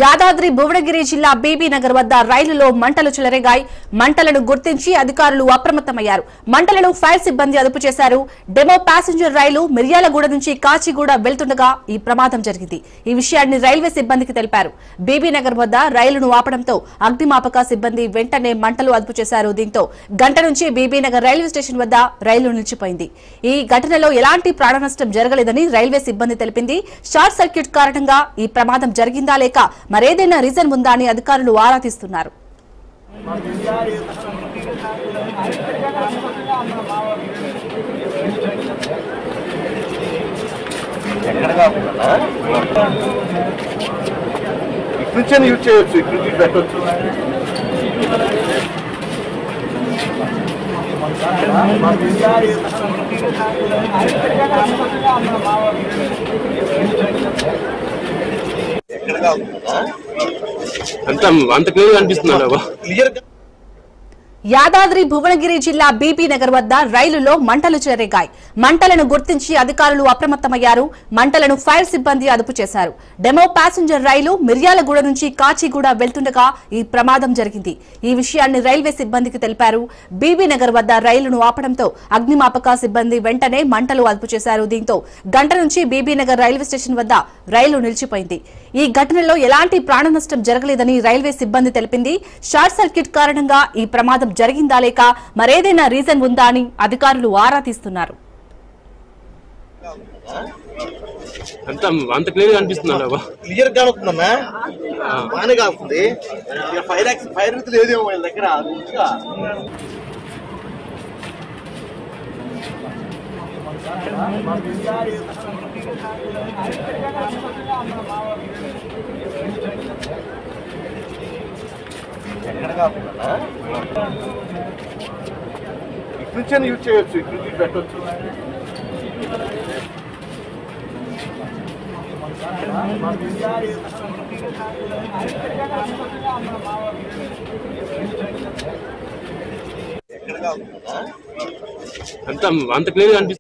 యాదాద్రి భువనగిరి జిల్లా బీబీ నగర్ వద్ద రైలులో మంటలు చెలరేగాయి. మంటలను గుర్తించి అధికారులు అప్రమత్తమయ్యారు. మంటలను ఫైర్ సిబ్బంది అదుపు చేశారు. డెమో ప్యాసింజర్ రైలు మిర్యాలగూడ నుంచి కాచిగూడ వెళ్తుండగా ఈ ప్రమాదం జరిగింది. ఈ విషయాన్ని రైల్వే సిబ్బందికి తెలిపారు. బీబీ నగర్ వద్ద రైలును ఆపడంతో అగ్నిమాపక సిబ్బంది వెంటనే మంటలు అదుపు చేశారు. దీంతో గంట నుంచి బీబీ నగర్ రైల్వే స్టేషన్ వద్ద రైలు నిలిచిపోయింది. ఈ ఘటనలో ఎలాంటి ప్రాణనష్టం జరగలేదని రైల్వే సిబ్బంది తెలిపింది. షార్ట్ సర్క్యూట్ కారణంగా ఈ ప్రమాదం జరిగిందా లేక మరేదైనా రీజన్ ఉందా అని అధికారులు ఆరా తీస్తున్నారు. అంత క్లియర్ అనిపిస్తున్నాడు. యాదాద్రి భువనగిరి జిల్లా బీబీ నగర్ వద్ద రైలులో మంటలు చెలరేగాయి. మంటలను గుర్తించి అధికారులు అప్రమత్తమయ్యారు. మంటలను ఫైర్ సిబ్బంది అదుపు చేశారు. డెమో ప్యాసింజర్ రైలు మిర్యాలగూడ నుంచి కాచిగూడ వెళ్తుండగా ఈ ప్రమాదం జరిగింది. ఈ విషయాన్ని రైల్వే సిబ్బందికి తెలిపారు. బీబీ నగర్ వద్ద రైలును ఆపడంతో అగ్నిమాపక సిబ్బంది వెంటనే మంటలు అదుపు చేశారు. దీంతో గంట నుంచి బీబీ నగర్ రైల్వే స్టేషన్ వద్ద రైలు నిలిచిపోయింది. ఈ ఘటనలో ఎలాంటి ప్రాణనష్టం జరగలేదని రైల్వే సిబ్బంది తెలిపింది. షార్ట్ సర్క్యూట్ కారణంగా ఈ ప్రమాదం జరిగిందా లేక మరేదైనా రీజన్ ఉందా అని అధికారులు ఆరా తీస్తున్నారు. అంత క్లియర్ అనిపిస్తున్నాడు. క్లియర్ గా అవుతుందన్నా, బాగానే కాస్తుంది. ఫైర్ లేదేమో వీళ్ళ దగ్గర. ఇటు నుంచి యూజ్ చేయొచ్చు, ఇటు నుంచి పెట్టవచ్చు. అంత క్లియర్ అనిపిస్తుంది.